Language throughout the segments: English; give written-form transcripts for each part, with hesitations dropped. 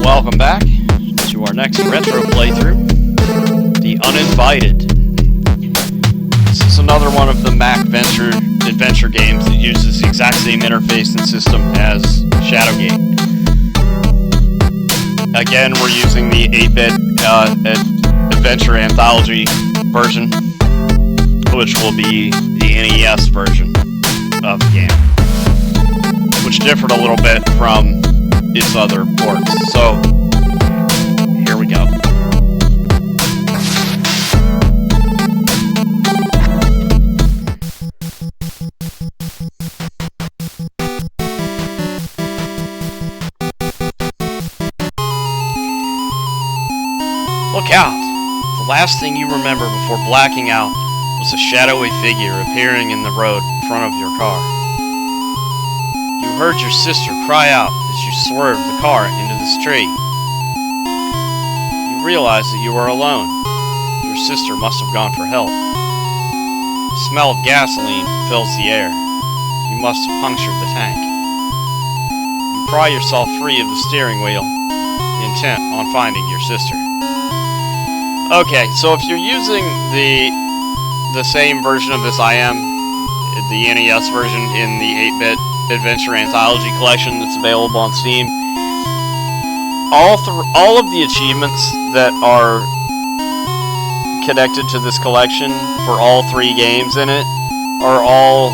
welcome back to our next retro playthrough, the Uninvited. This is another one of the Mac adventure games that uses the exact same interface and system as Shadowgate. Again, we're using the 8-bit adventure anthology version, which will be the NES version of the game, which differed a little bit from its other ports. So, here we go. Look out! The last thing you remember before blacking out was a shadowy figure appearing in the road in front of your car. You heard your sister cry out as you swerved the car into this tree. You realized that you were alone. Your sister must have gone for help. The smell of gasoline fills the air. You must have punctured the tank. You pry yourself free of the steering wheel, intent on finding your sister. Okay, so if you're using the same version of this I am, the NES version in the 8-bit Adventure Anthology Collection that's available on Steam, all of the achievements that are connected to this collection for all 3 games in it are all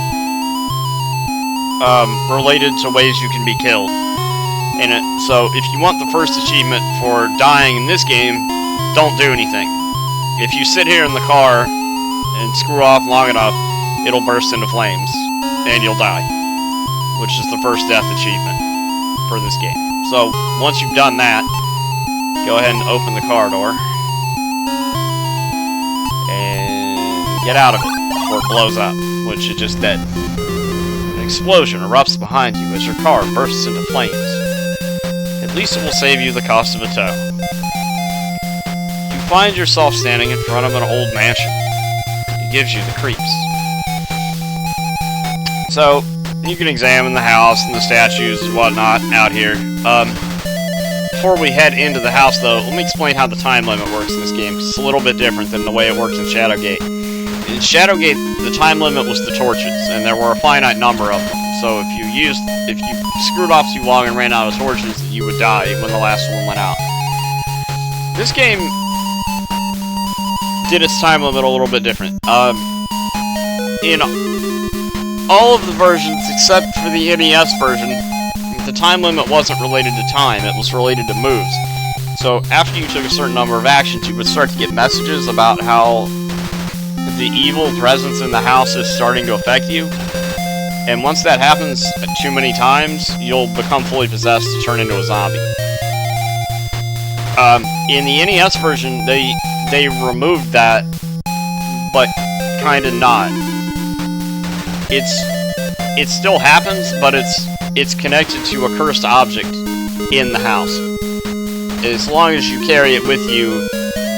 related to ways you can be killed in it. So if you want the first achievement for dying in this game, don't do anything. If you sit here in the car and screw off long enough, it'll burst into flames and you'll die, which is the first death achievement for this game. So, once you've done that, go ahead and open the car door and get out of it before it blows up, which it just did. An explosion erupts behind you as your car bursts into flames. At least it will save you the cost of a tow. You find yourself standing in front of an old mansion. It gives you the creeps. So, you can examine the house and the statues and whatnot out here. Before we head into the house, though, let me explain how the time limit works in this game, because it's a little bit different than the way it works in Shadowgate. In Shadowgate, the time limit was the torches, and there were a finite number of them. So if you screwed off too long and ran out of torches, you would die when the last one went out. This game did its time limit a little bit different. In all of the versions except for the NES version, the time limit wasn't related to time, it was related to moves. So after you took a certain number of actions, you would start to get messages about how the evil presence in the house is starting to affect you. And once that happens too many times, you'll become fully possessed to turn into a zombie. In the NES version, they removed that, but kinda not. It still happens, but it's connected to a cursed object in the house. As long as you carry it with you,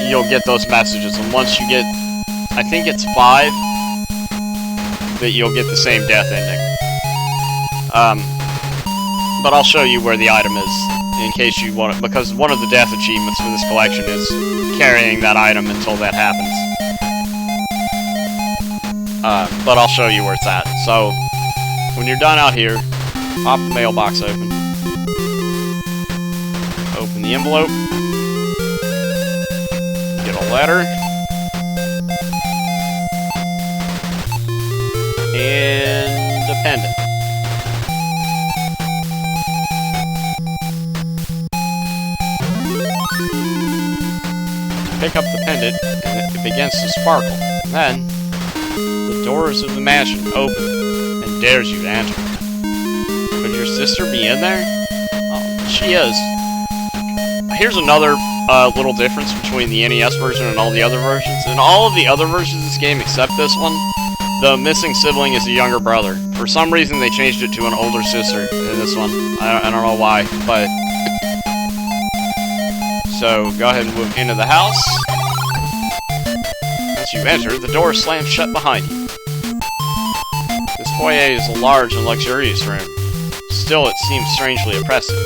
you'll get those messages. And once you get, I think it's 5, that you'll get the same death ending. But I'll show you where the item is in case you want it, because one of the death achievements for this collection is carrying that item until that happens. But I'll show you where it's at. So, when you're done out here, pop the mailbox open. Open the envelope. Get a letter. And a pendant. Pick up the pendant, and it begins to sparkle. And then, the doors of the mansion open and dares you to enter. Could your sister be in there? Oh, she is. Here's another little difference between the NES version and all the other versions. In all of the other versions of this game, except this one, the missing sibling is a younger brother. For some reason, they changed it to an older sister in this one. I don't know why, but... So, go ahead and move into the house. As you enter, the door slams shut behind you. This foyer is a large and luxurious room. Still, it seems strangely oppressive.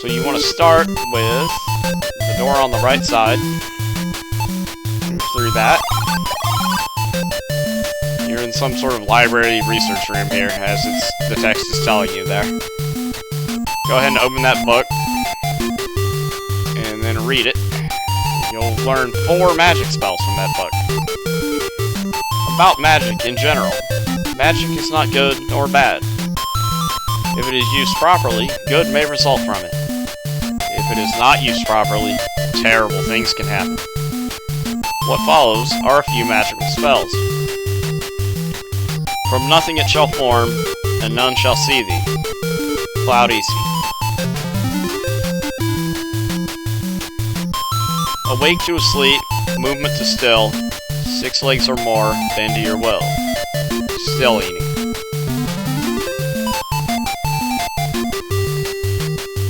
So you want to start with the door on the right side. Move through that. You're in some sort of library research room here, as the text is telling you there. Go ahead and open that book, and then read it. You'll learn 4 magic spells from that book. About magic in general. Magic is not good nor bad. If it is used properly, good may result from it. If it is not used properly, terrible things can happen. What follows are a few magical spells. From nothing it shall form, and none shall see thee. Cloud Easy. Awake to a sleep, movement to still, 6 legs or more, bend to your will. Still eating.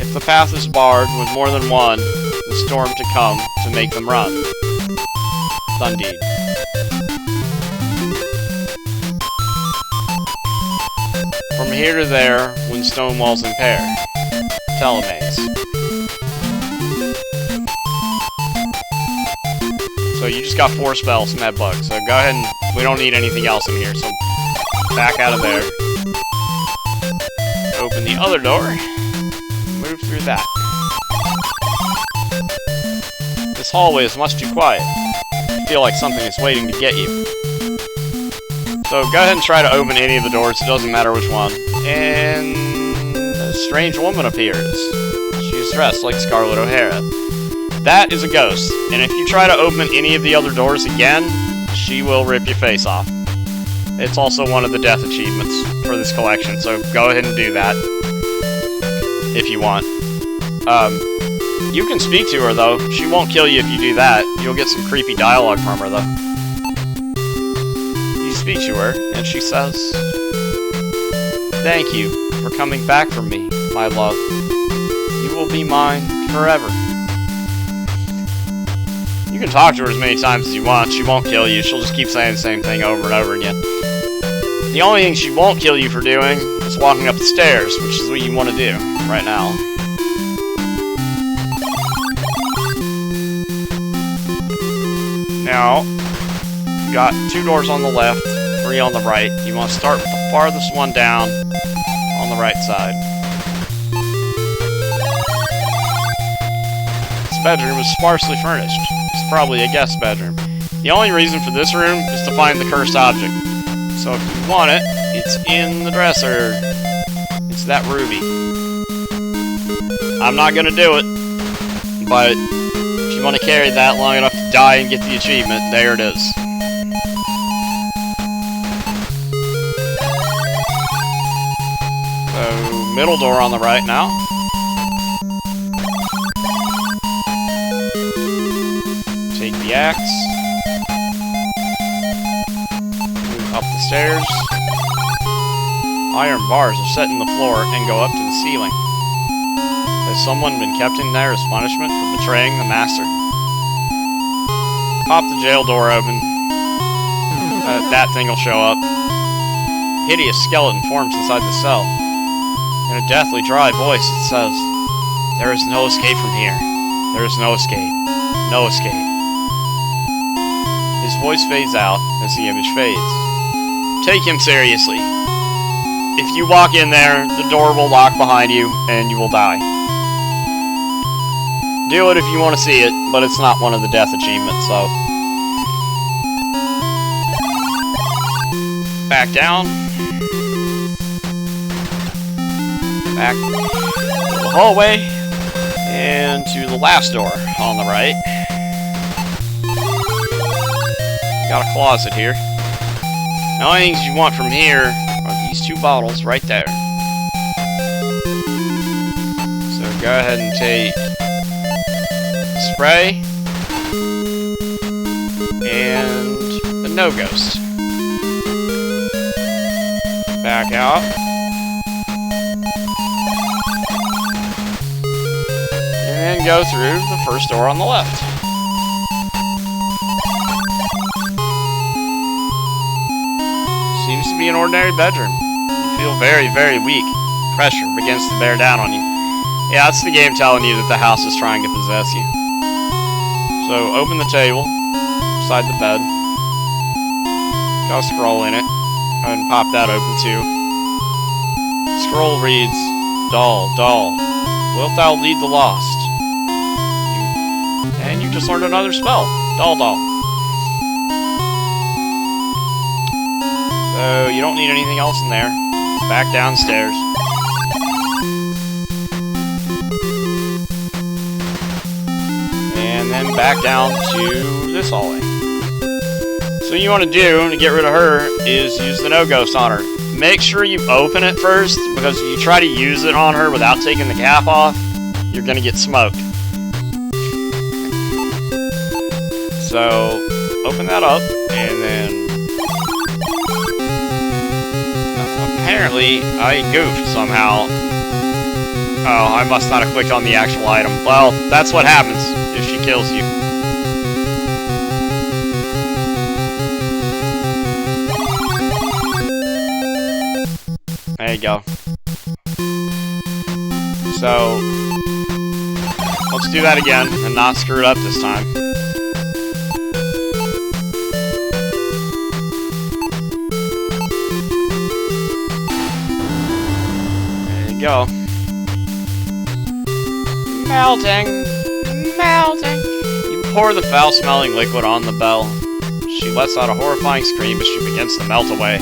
If the path is barred with more than one, the storm to come to make them run. Thundeed. From here to there, when stone walls impair. Telemaze. So you just got 4 spells from that book, so go ahead and we don't need anything else in here, so back out of there. Open the other door. Move through that. This hallway is much too quiet. You feel like something is waiting to get you. So go ahead and try to open any of the doors, it doesn't matter which one. And a strange woman appears. She is dressed like Scarlett O'Hara. That is a ghost, and if you try to open any of the other doors again, she will rip your face off. It's also one of the death achievements for this collection, so go ahead and do that if you want. You can speak to her, though. She won't kill you if you do that. You'll get some creepy dialogue from her, though. You speak to her, and she says, "Thank you for coming back for me, my love. You will be mine forever." You can talk to her as many times as you want. She won't kill you. She'll just keep saying the same thing over and over again. The only thing she won't kill you for doing is walking up the stairs, which is what you want to do right now. Now, you got 2 doors on the left, 3 on the right. You want to start with the farthest one down on the right side. This bedroom is sparsely furnished. It's probably a guest bedroom. The only reason for this room is to find the cursed object. So if you want it, it's in the dresser. It's that ruby. I'm not gonna do it, but if you want to carry that long enough to die and get the achievement, there it is. So, middle door on the right now. Take the axe. Move up the stairs. Iron bars are set in the floor and go up to the ceiling. Has someone been kept in there as punishment for betraying the master? Pop the jail door open. That thing will show up. Hideous skeleton forms inside the cell. In a deathly dry voice it says, "There is no escape from here. There is no escape. No escape." His voice fades out as the image fades. Take him seriously. If you walk in there, the door will lock behind you, and you will die. Do it if you want to see it, but it's not one of the death achievements, so... Back down. Back to the hallway. And to the last door on the right. Got a closet here. The only things you want from here are these 2 bottles right there. So go ahead and take the spray and the no ghost. Back out. And then go through the first door on the left. Seems to be an ordinary bedroom. You feel very, very weak. Pressure begins to bear down on you. Yeah, that's the game telling you that the house is trying to possess you. So, open the table, beside the bed. Got a scroll in it. Go ahead and pop that open too. Scroll reads, Doll, doll, wilt thou lead the lost? And you just learned another spell. Doll, doll. So, you don't need anything else in there. Back downstairs. And then back down to this hallway. So what you want to do to get rid of her is use the no-ghost on her. Make sure you open it first, because if you try to use it on her without taking the cap off, you're going to get smoked. So, open that up, and then... Apparently, I goofed somehow. Oh, I must not have clicked on the actual item. Well, that's what happens if she kills you. There you go. So, let's do that again and not screw it up this time. There you go. Melting! Melting! You pour the foul-smelling liquid on the bell. She lets out a horrifying scream as she begins to melt away.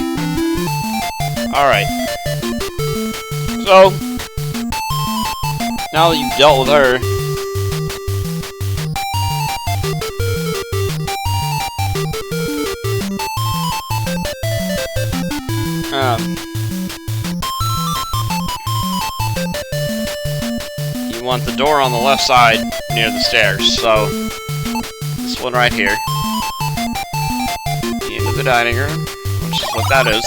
Alright. So, now that you've dealt with her, you want the door on the left side near the stairs, so this one right here, the end of the dining room, which is what that is.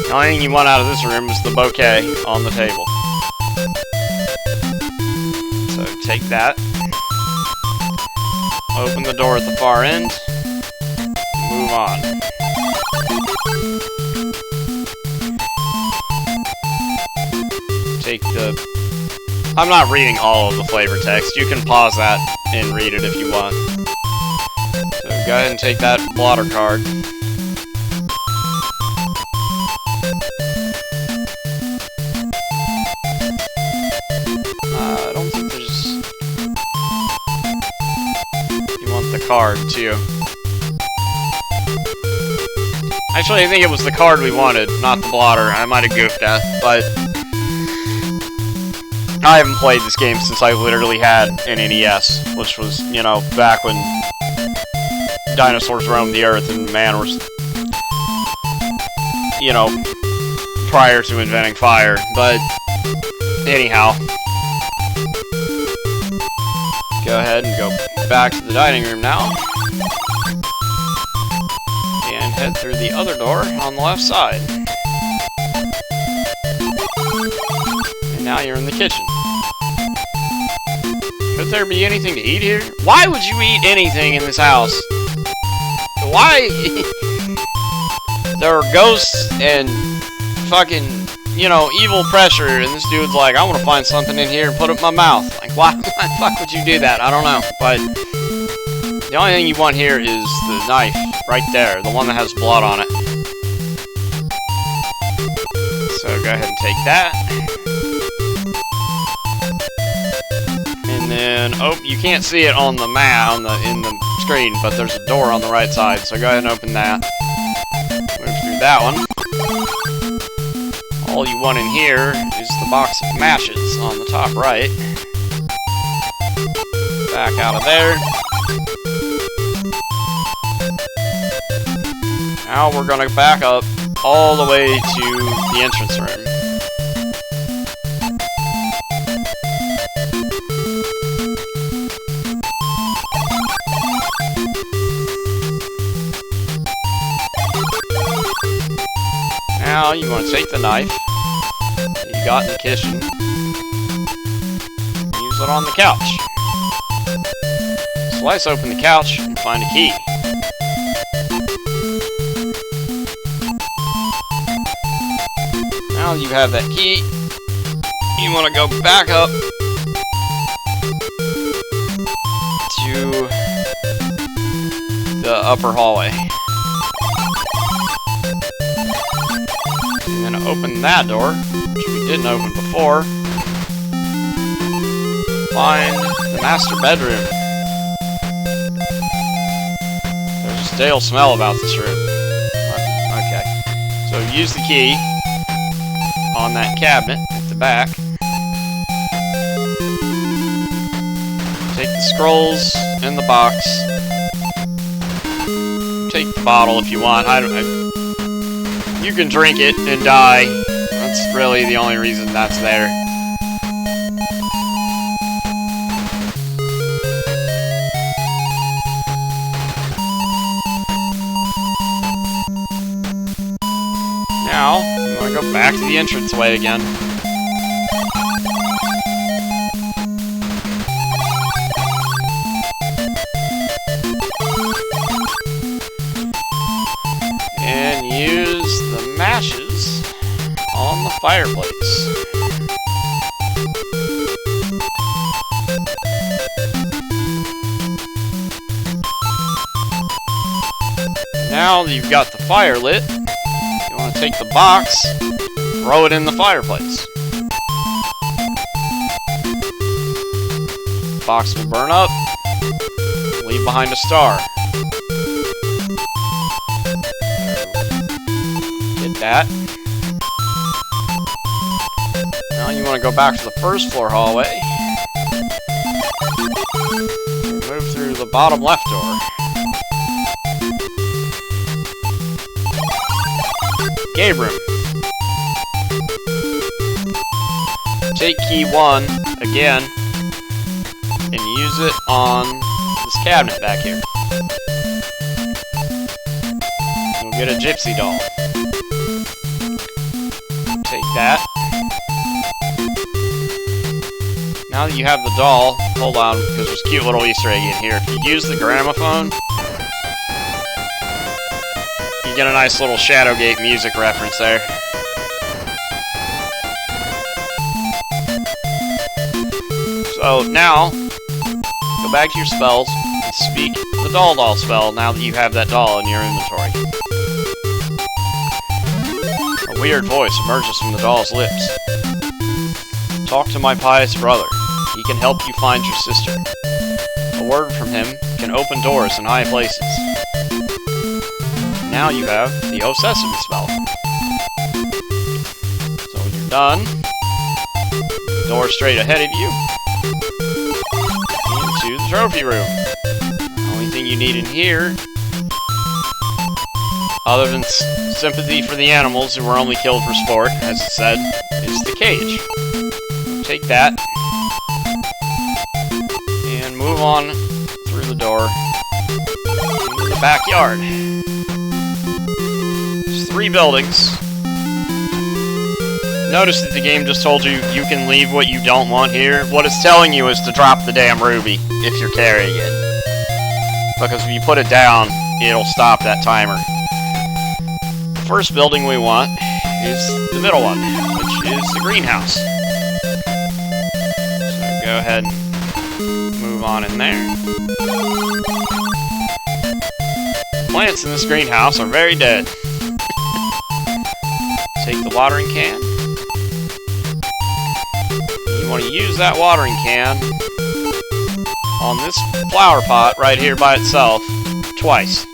The only thing you want out of this room is the bouquet on the table. So take that, open the door at the far end, move on. Take the... I'm not reading all of the flavor text. You can pause that and read it if you want. So go ahead and take that blotter card. I don't think there's... You want the card, too. Actually, I think it was the card we wanted, not the blotter. I might have goofed that, but... I haven't played this game since I literally had an NES, which was, you know, back when dinosaurs roamed the earth and man was, you know, prior to inventing fire. But, anyhow, go ahead and go back to the dining room now. And head through the other door on the left side. And now you're in the kitchen. Could there be anything to eat here? Why would you eat anything in this house? Why? There are ghosts and fucking, you know, evil pressure, and this dude's like, I want to find something in here and put it in my mouth. Like, why the fuck would you do that? I don't know. But the only thing you want here is the knife right there, the one that has blood on it. So go ahead and take that. And then, oh, you can't see it on the map, in the screen, but there's a door on the right side, so go ahead and open that. Move through that one. All you want in here is the box of matches on the top right. Back out of there. Now we're gonna back up all the way to the entrance room. Now you want to take the knife that you got in the kitchen, use it on the couch. Slice open the couch and find a key. Now you have that key, you want to go back up to the upper hallway. And then open that door, which we didn't open before. Find the master bedroom. There's a stale smell about this room. Okay. So use the key on that cabinet at the back. Take the scrolls in the box. Take the bottle if you want. You can drink it and die. That's really the only reason that's there. Now, you want to go back to the entranceway again. And use the matches on the fireplace. Now that you've got the fire lit, you want to take the box, throw it in the fireplace. The box will burn up, leave behind a star. Get that. Now you want to go back to the first floor hallway. Move through the bottom left door. Game room. Take key 1 again and use it on this cabinet back here. You'll get a gypsy doll. Take that. Now that you have the doll, hold on, because there's a cute little Easter egg in here. If you use the gramophone, you get a nice little Shadowgate music reference there. So now, go back to your spells and speak the doll spell now that you have that doll in your inventory. A weird voice emerges from the doll's lips. Talk to my pious brother. He can help you find your sister. A word from him can open doors in high places. Now you have the O Sesame spell. So when you're done, door straight ahead of you, into the trophy room. The only thing you need in here, other than sympathy for the animals who were only killed for sport, as it said, is the cage. Take that, and move on through the door into the backyard. 3 buildings. Notice that the game just told you you can leave what you don't want here. What it's telling you is to drop the damn ruby if you're carrying it. Because if you put it down, it'll stop that timer. The first building we want is the middle one, which is the greenhouse. So go ahead and move on in there. Plants in this greenhouse are very dead. Take the watering can. You want to use that watering can on this flower pot right here by itself twice.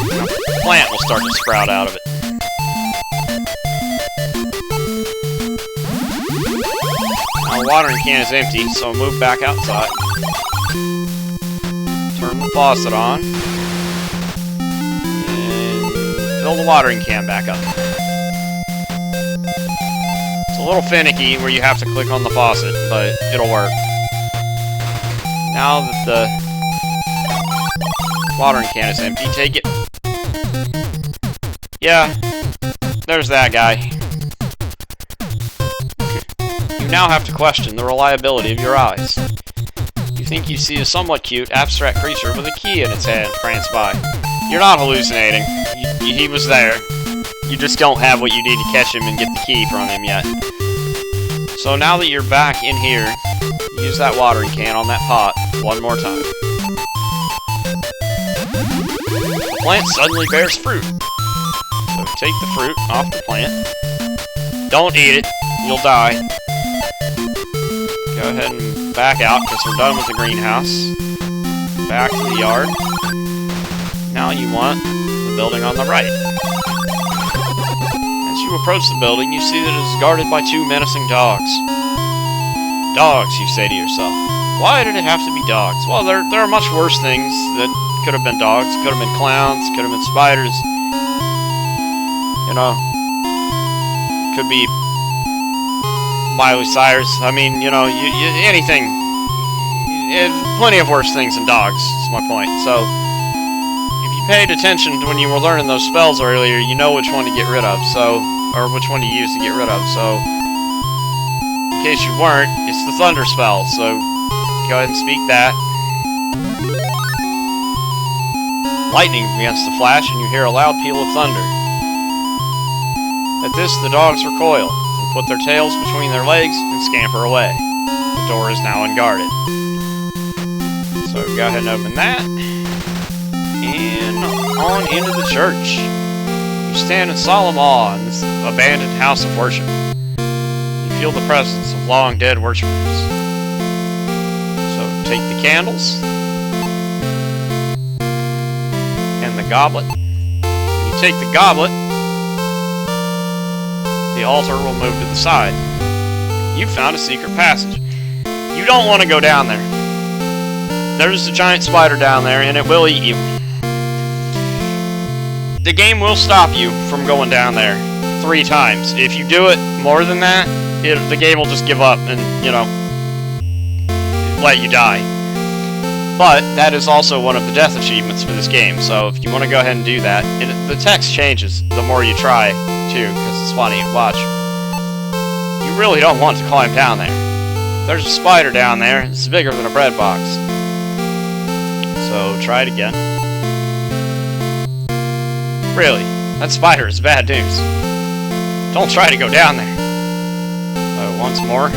The plant will start to sprout out of it. Now the watering can is empty, so move back outside. Turn the faucet on. Fill the watering can back up. It's a little finicky where you have to click on the faucet, but it'll work. Now that the watering can is empty, take it. Yeah, there's that guy. You now have to question the reliability of your eyes. You think you see a somewhat cute, abstract creature with a key in its hand prance by. You're not hallucinating. He was there. You just don't have what you need to catch him and get the key from him yet. So now that you're back in here, use that watering can on that pot one more time. The plant suddenly bears fruit. So take the fruit off the plant. Don't eat it, you'll die. Go ahead and back out because we're done with the greenhouse. Back to the yard. Now you want the building on the right. As you approach the building, you see that it is guarded by two menacing dogs. Dogs, you say to yourself. Why did it have to be dogs? Well, there are much worse things that could have been dogs. Could have been clowns, could have been spiders. You know, could be Miley Cyrus. I mean, you know, anything. Plenty of worse things than dogs, is my point. So, if you paid attention to when you were learning those spells earlier, you know which one to get rid of, so, or which one to use to get rid of, so, in case you weren't, it's the thunder spell, so, go ahead and speak that. Lightning begins to flash, and you hear a loud peal of thunder. At this, the dogs recoil, and put their tails between their legs, and scamper away. The door is now unguarded. So go ahead and open that. And on into the church. You stand in solemn awe in this abandoned house of worship. You feel the presence of long dead worshipers. So take the candles and the goblet. When you take the goblet, the altar will move to the side. You found a secret passage. You don't want to go down there. There's a giant spider down there, and it will eat you. The game will stop you from going down there 3 times. If you do it more than that, the game will just give up and, you know, let you die. But that is also one of the death achievements for this game, so if you want to go ahead and do that, the text changes the more you try, too, because it's funny to watch. You really don't want to climb down there. There's a spider down there. It's bigger than a bread box. So try it again. Really, that spider is bad news. Don't try to go down there. Once more.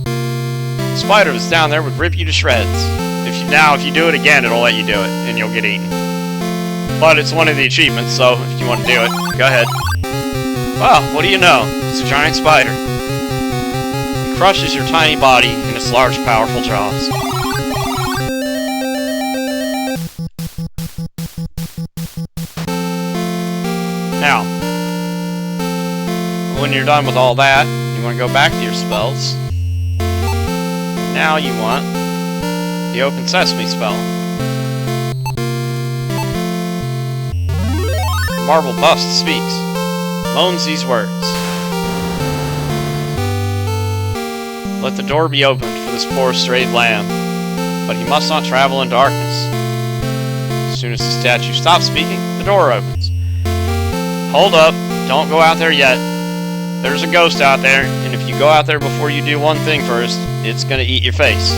The spider that's down there would rip you to shreds. If you do it again, it'll let you do it, and you'll get eaten. But it's one of the achievements, so if you want to do it, go ahead. Well, what do you know? It's a giant spider. It crushes your tiny body in its large, powerful jaws. Now, when you're done with all that, you want to go back to your spells. Now you want the Open Sesame spell. Marble bust speaks, moans these words. Let the door be opened for this poor strayed lamb, but he must not travel in darkness. As soon as the statue stops speaking, the door opens. Hold up, don't go out there yet. There's a ghost out there, and if you go out there before you do one thing first, it's gonna eat your face.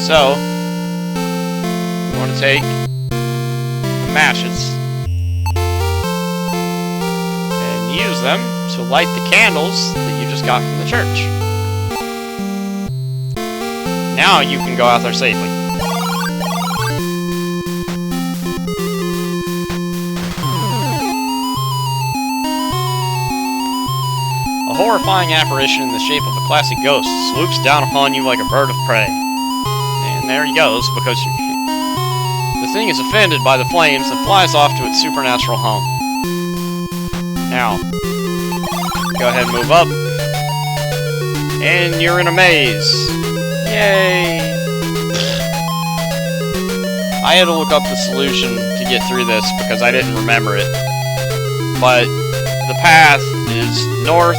So, you want to take the matches and use them to light the candles that you just got from the church. Now you can go out there safely. A horrifying apparition in the shape of a classic ghost swoops down upon you like a bird of prey. And there he goes, because the thing is offended by the flames and flies off to its supernatural home. Now, go ahead and move up. And you're in a maze. Yay! I had to look up the solution to get through this because I didn't remember it. But the path is north,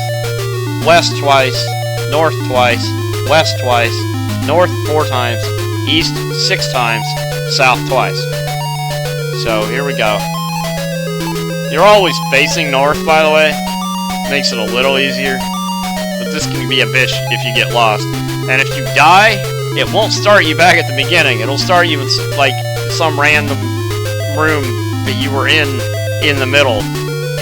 west twice, north twice, west twice, north 4 times, east 6 times, south twice. So here we go. You're always facing north, by the way. Makes it a little easier. But this can be a bitch if you get lost. And if you die, it won't start you back at the beginning. It'll start you in like some random room that you were in the middle.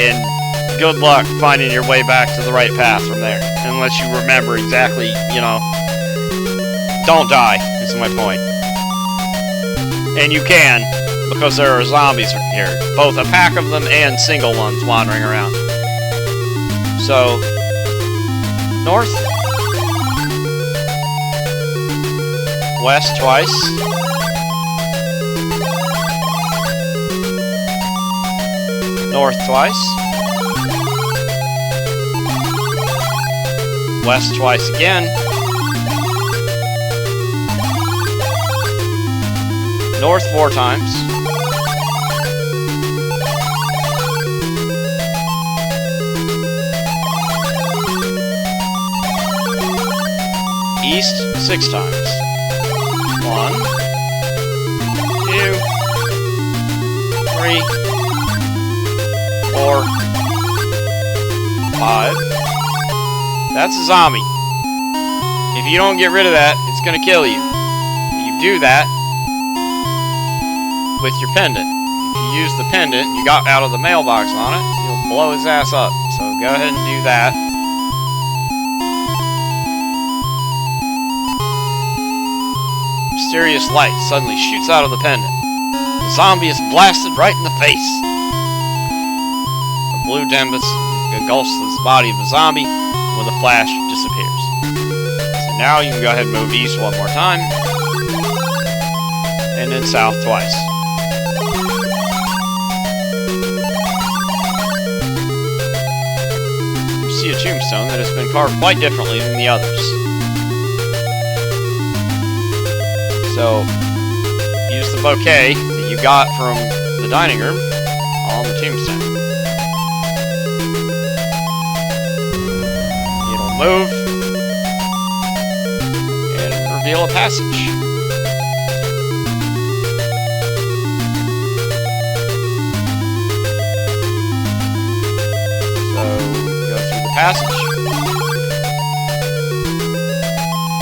And good luck finding your way back to the right path from there. Unless you remember exactly, you know. Don't die, is my point. And you can, because there are zombies here. Both a pack of them and single ones wandering around. So, north. West twice. North twice. West twice again. North 4 times. East 6 times. 1, 2, 3, 4, 5. That's a zombie. If you don't get rid of that, it's gonna kill you. You do that with your pendant. If you use the pendant you got out of the mailbox on it, you'll blow his ass up. So go ahead and do that. Mysterious light suddenly shoots out of the pendant. The zombie is blasted right in the face. A blue nimbus engulfs the body of the zombie, and with a flash disappears. So now you can go ahead and move east one more time, and then south twice. You see a tombstone that has been carved quite differently than the others. So, use the bouquet that you got from the dining room on the tombstone. It'll move and reveal a passage. So, go through the passage.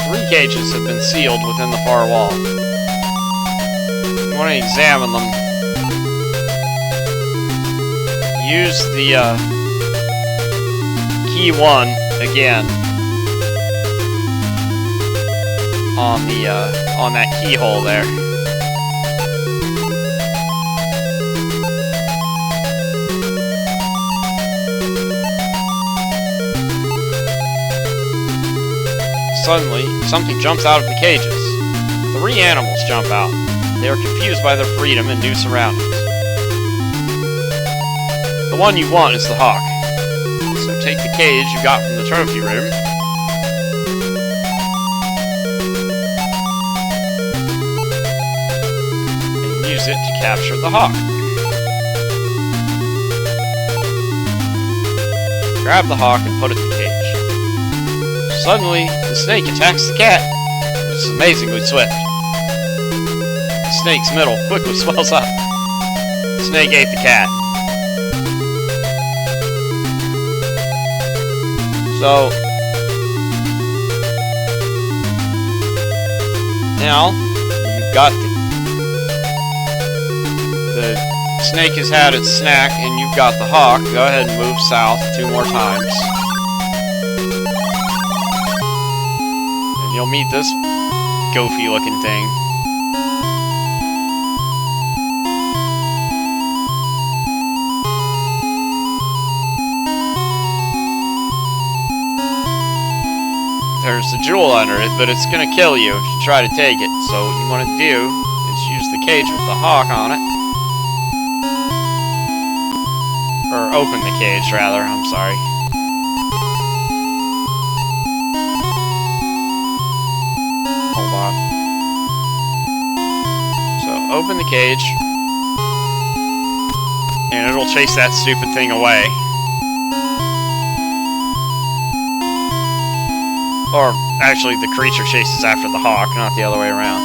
3 cages have been sealed within the far wall. You want to examine them. Use the key 1 again on that keyhole there. Suddenly, something jumps out of the cages. 3 animals jump out. They are confused by their freedom and new surroundings. The one you want is the hawk. So take the cage you got from the trophy room. And use it to capture the hawk. Grab the hawk and put it in the cage. Suddenly, the snake attacks the cat. It's amazingly swift. The snake's middle quickly swells up. The snake ate the cat. So, now, you've got the snake has had its snack, and you've got the hawk. Go ahead and move south 2 more times. You'll meet this goofy looking thing. There's a jewel under it, but it's gonna kill you if you try to take it. So what you want to do is use the cage with the hawk on it. Or open the cage, rather, I'm sorry. Open the cage, and it'll chase that stupid thing away. Or, actually, the creature chases after the hawk, not the other way around.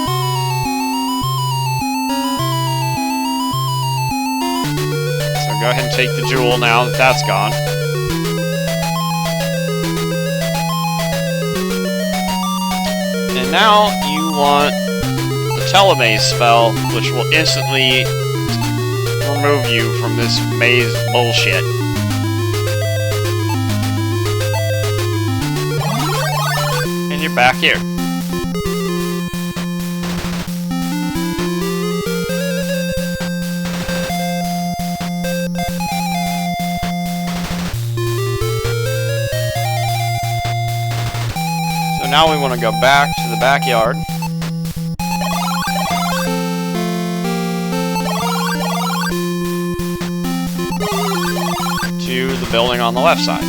So go ahead and take the jewel now that that's gone. And now you want telemaze spell, which will instantly remove you from this maze bullshit. And you're back here. So now we want to go back to the backyard. To the building on the left side.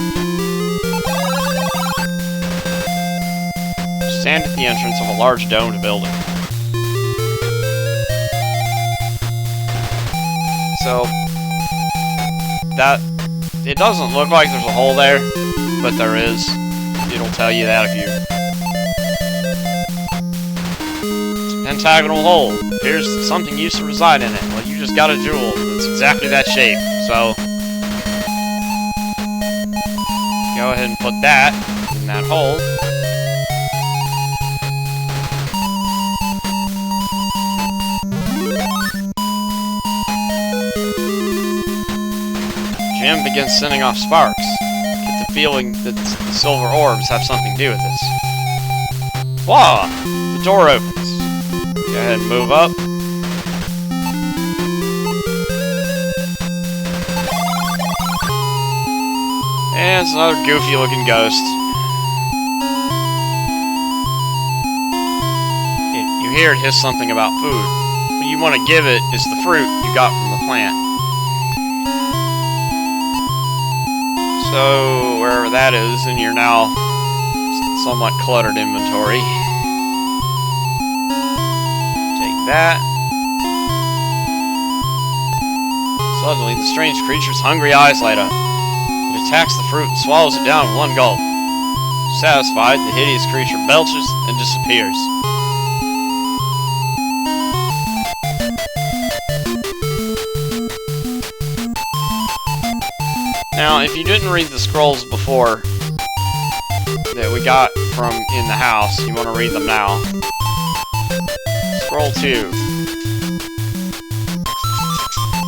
Stand at the entrance of a large domed building. So, that, it doesn't look like there's a hole there, but there is. It'll tell you that if you... It's a pentagonal hole. Appears that something used to reside in it. Well, you just got a jewel that's exactly that shape, so... Go ahead and put that in that hole. Jim begins sending off sparks. Get the feeling that the silver orbs have something to do with this. Voila! The door opens. Go ahead and move up. And it's another goofy looking ghost. You hear it hiss something about food. What you want to give it is the fruit you got from the plant. So, wherever that is in your now somewhat cluttered inventory. Take that. Suddenly, the strange creature's hungry eyes light up. It attacks the fruit and swallows it down in one gulp. Satisfied, the hideous creature belches and disappears. Now, if you didn't read the scrolls before that we got from in the house, you want to read them now. Scroll 2.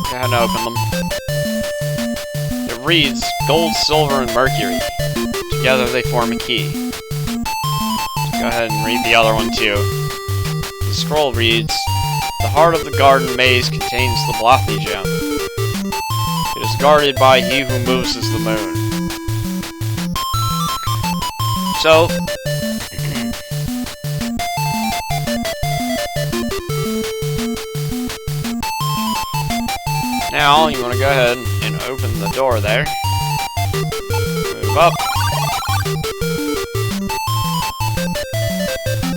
Go ahead and open them. It reads, gold, silver, and mercury. Together they form a key. Go ahead and read the other one too. The scroll reads, the heart of the garden maze contains the Blothy gem. It is guarded by he who moves as the moon. So, now you want to go ahead and open the door there. Move up.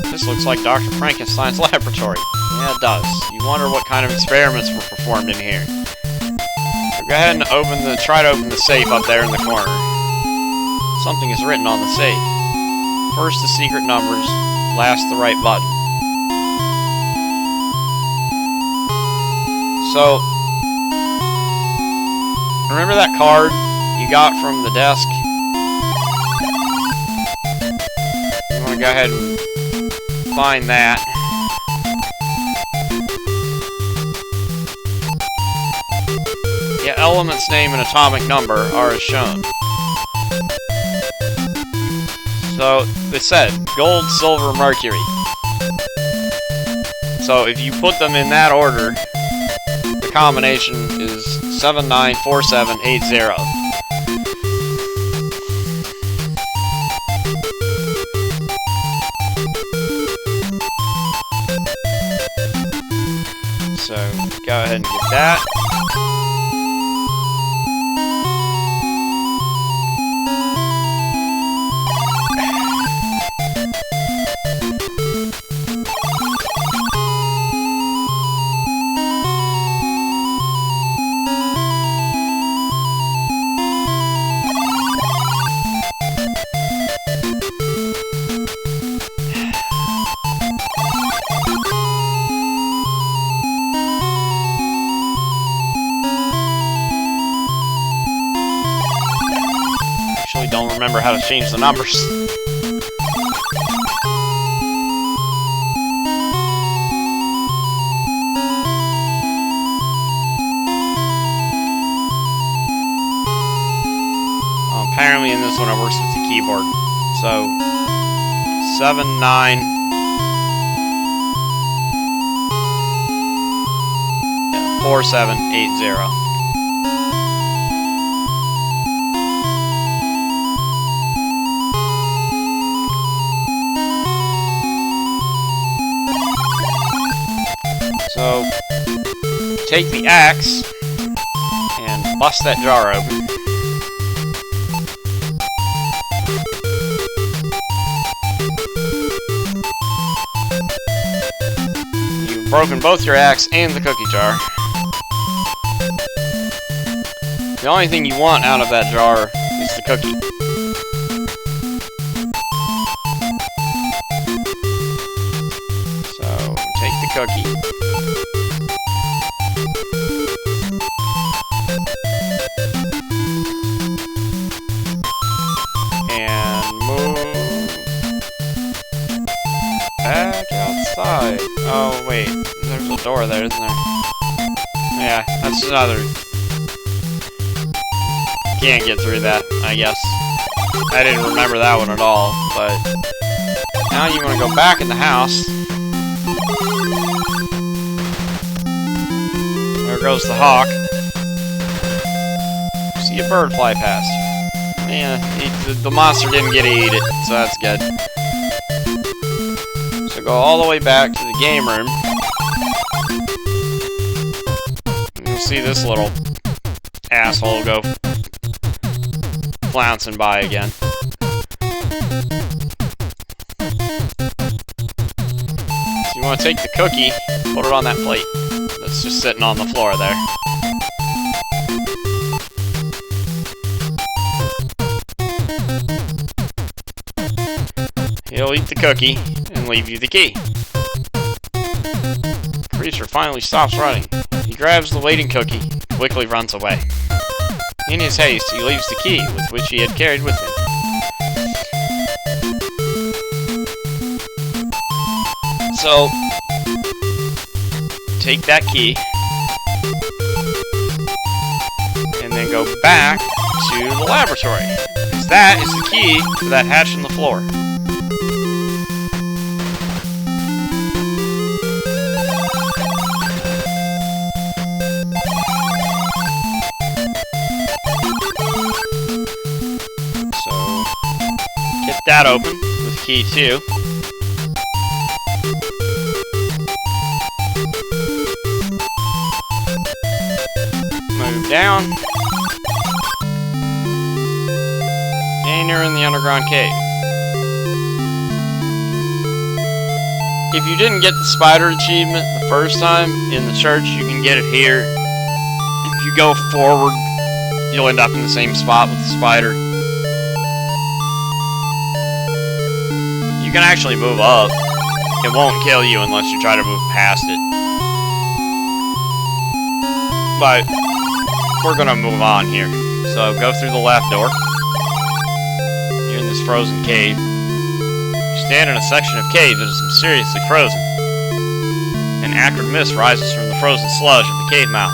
This looks like Dr. Frankenstein's laboratory. Yeah, it does. You wonder what kind of experiments were performed in here. Go ahead and try to open the safe up there in the corner. Something is written on the safe. First the secret numbers, last the right button. So, remember that card you got from the desk? You want to go ahead and find that. Yeah, element's name and atomic number are as shown. So, it said, gold, silver, mercury. So, if you put them in that order, the combination is 794780. So, go ahead and get that. Don't remember how to change the numbers. Apparently in this one it works with the keyboard. So 79. Yeah, 4780. So, take the axe and bust that jar open. You've broken both your axe and the cookie jar. The only thing you want out of that jar is the cookie. So, take the cookie. Back outside. Oh, wait. There's a door there, isn't there? Yeah, that's another... Can't get through that, I guess. I didn't remember that one at all, but... Now you want to go back in the house. There goes the hawk. See a bird fly past. Yeah, the monster didn't get to eat it, so that's good. So go all the way back to the game room. And you'll see this little asshole go flouncing by again. So you want to take the cookie, put it on that plate that's just sitting on the floor there. He'll eat the cookie and leave you the key. The creature finally stops running. He grabs the waiting cookie and quickly runs away. In his haste, he leaves the key, with which he had carried with him. So, take that key, and then go back to the laboratory, because that is the key to that hatch in the floor. That open with key 2. Move down. And you're in the underground cave. If you didn't get the spider achievement the first time in the church, you can get it here. If you go forward, you'll end up in the same spot with the spider. You can actually move up. It won't kill you unless you try to move past it. But we're gonna move on here. So go through the left door. You're in this frozen cave. You stand in a section of cave that is mysteriously frozen. An acrid mist rises from the frozen sludge of the cave mouth.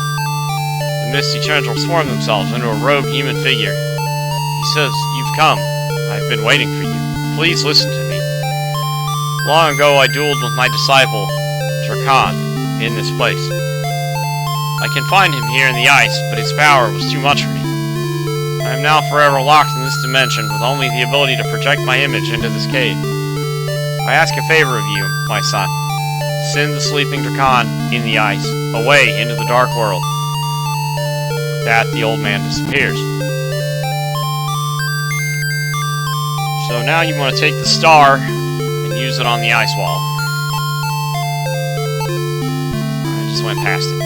The misty tendrils form themselves into a robed human figure. He says, "You've come. I've been waiting for you. Please listen to me. Long ago I dueled with my disciple, Turkan, in this place. I can find him here in the ice, but his power was too much for me. I am now forever locked in this dimension with only the ability to project my image into this cave. I ask a favor of you, my son. Send the sleeping Turkan in the ice, away into the dark world." With that, the old man disappears. So now you want to take the star and use it on the ice wall. I just went past it.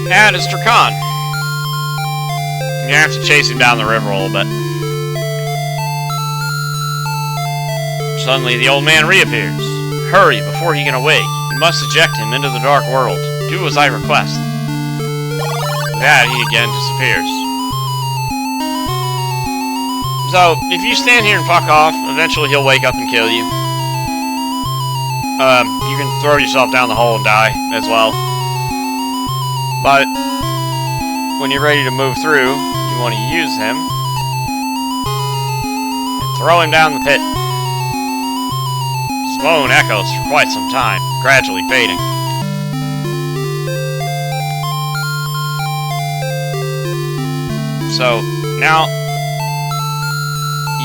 That is Turkan. You have to chase him down the river a little bit. Suddenly, the old man reappears. Hurry, before he can awake. You must eject him into the dark world. Do as I request. With that, he again disappears. So, if you stand here and fuck off, eventually he'll wake up and kill you. You can throw yourself down the hole and die as well. But when you're ready to move through, you want to use him and throw him down the pit. His moan echoes for quite some time, gradually fading. So now,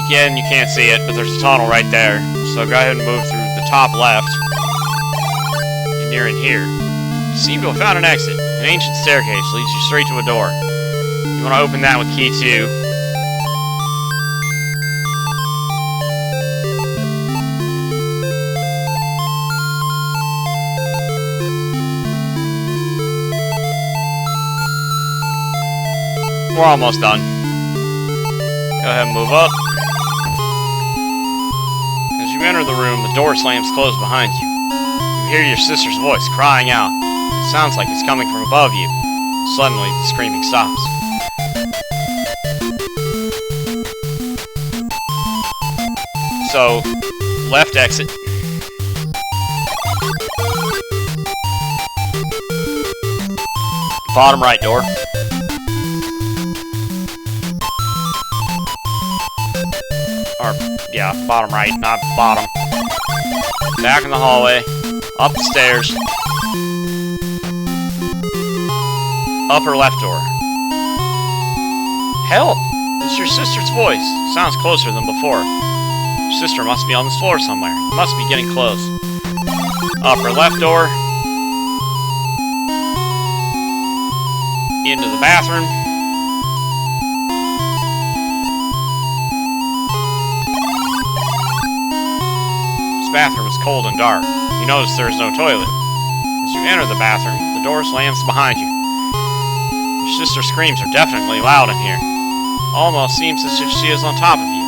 again, you can't see it, but there's a tunnel right there. So go ahead and move through the top left. And you're in here. You seem to have found an exit. An ancient staircase leads you straight to a door. You want to open that with key 2. We're almost done. Go ahead and move up. As you enter the room, the door slams closed behind you. You hear your sister's voice crying out. It sounds like it's coming from above you. Suddenly, the screaming stops. So, left exit. Bottom right door. Or, yeah, bottom right, not bottom. Back in the hallway. Up the stairs. Upper left door. Help! It's your sister's voice. Sounds closer than before. Your sister must be on this floor somewhere. You must be getting close. Upper left door. Into the bathroom. This bathroom is cold and dark. You notice there is no toilet. As you enter the bathroom, the door slams behind you. Your sister's screams are definitely loud in here. Almost seems as if she is on top of you.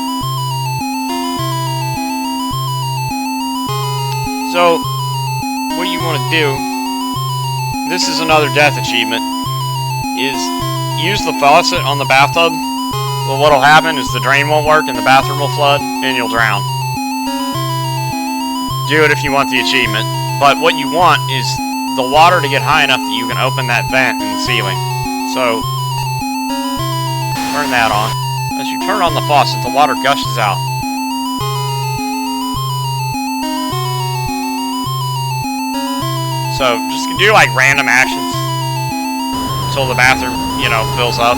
So, what you want to do, this is another death achievement, is use the faucet on the bathtub. Well, what'll happen is the drain won't work and the bathroom will flood and you'll drown. Do it if you want the achievement. But what you want is the water to get high enough that you can open that vent in the ceiling. So, turn that on. As you turn on the faucet, the water gushes out. So, just do like random actions until the bathroom, fills up.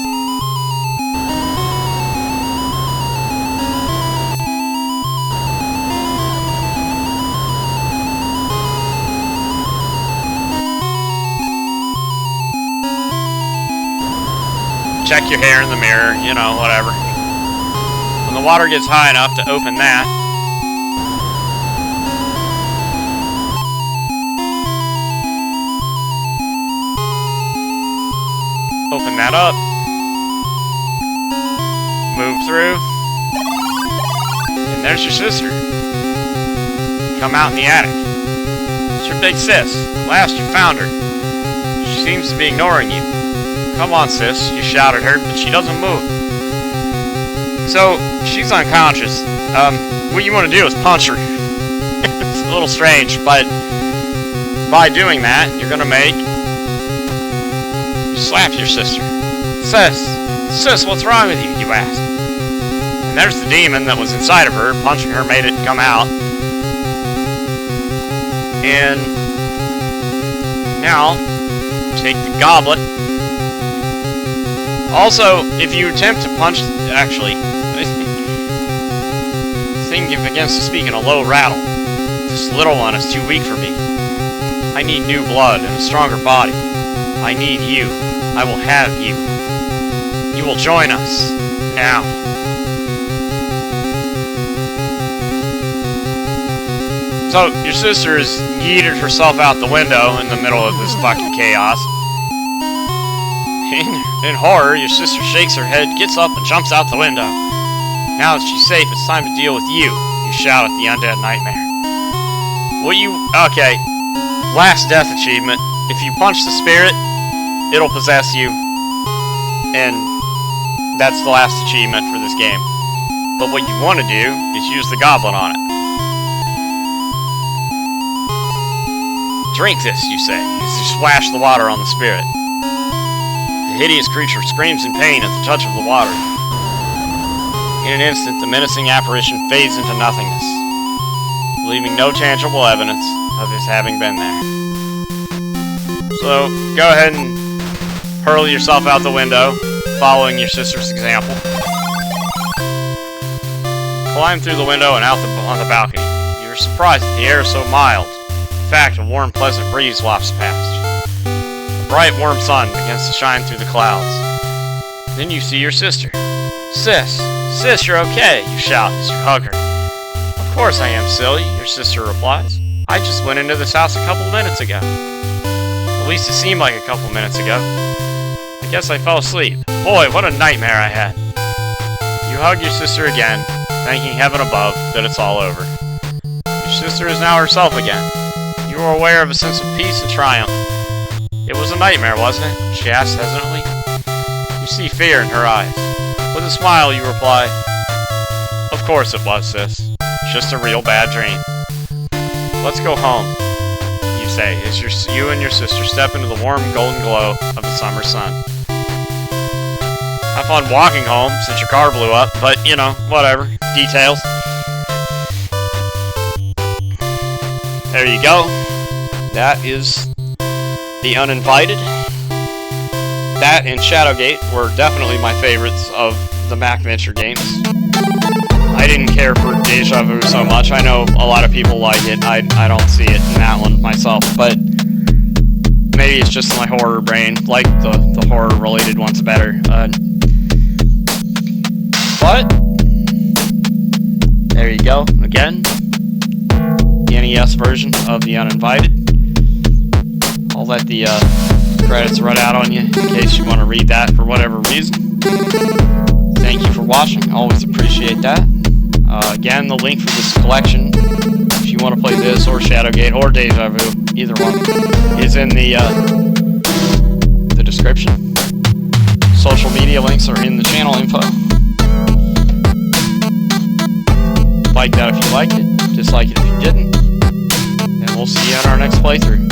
Check your hair in the mirror, whatever. When the water gets high enough to open that, open that up, move through, and there's your sister. Come out in the attic. It's your big sis. Last you found her. She seems to be ignoring you. Come on, sis, you shout at her, but she doesn't move. So, she's unconscious. What you want to do is punch her. It's a little strange, but by doing that, you're going to slap your sister. Sis, what's wrong with you, you ask. And there's the demon that was inside of her. Punching her made it come out. And now, take the goblet. Also, if you attempt to punch, actually, this thing begins to speak in a low rattle. This little one is too weak for me. I need new blood and a stronger body. I need you. I will have you. You will join us. Now. So, your sister has yeeted herself out the window in the middle of this fucking chaos. In horror, your sister shakes her head, gets up, and jumps out the window. Now that she's safe, it's time to deal with you. You shout at the undead nightmare. Okay. Last death achievement. If you punch the spirit, it'll possess you. And that's the last achievement for this game. But what you want to do is use the goblin on it. Drink this, you say, as you splash the water on the spirit. The hideous creature screams in pain at the touch of the water. In an instant, the menacing apparition fades into nothingness, leaving no tangible evidence of his having been there. So, go ahead and hurl yourself out the window, following your sister's example. Climb through the window and out on the balcony. You are surprised that the air is so mild. In fact, a warm, pleasant breeze wafts past. A bright, warm sun begins to shine through the clouds. Then you see your sister. Sis, you're okay, you shout as you hug her. Of course I am, silly, your sister replies. I just went into this house a couple minutes ago. At least it seemed like a couple minutes ago. I guess I fell asleep. Boy, what a nightmare I had. You hug your sister again, thanking heaven above that it's all over. Your sister is now herself again. You are aware of a sense of peace and triumph. It was a nightmare, wasn't it? She asked hesitantly. You see fear in her eyes. With a smile, you reply, Of course it was, sis. Just a real bad dream. Let's go home, you say, as you and your sister step into the warm golden glow of the summer sun. Have fun walking home since your car blew up, but, you know, whatever. Details. There you go. That is The Uninvited. That and Shadowgate were definitely my favorites of the Mac Venture games. I didn't care for Deja Vu so much. I know a lot of people like it. I don't see it in that one myself, but maybe it's just my horror brain. Like the horror-related ones better. But there you go. Again, the NES version of The Uninvited. I'll let the credits run out on you in case you want to read that for whatever reason. Thank you for watching. Always appreciate that. Again, the link for this collection, if you want to play this or Shadowgate or Deja Vu, either one, is in the description. Social media links are in the channel info. Like that if you liked it, dislike it if you didn't, and we'll see you on our next playthrough.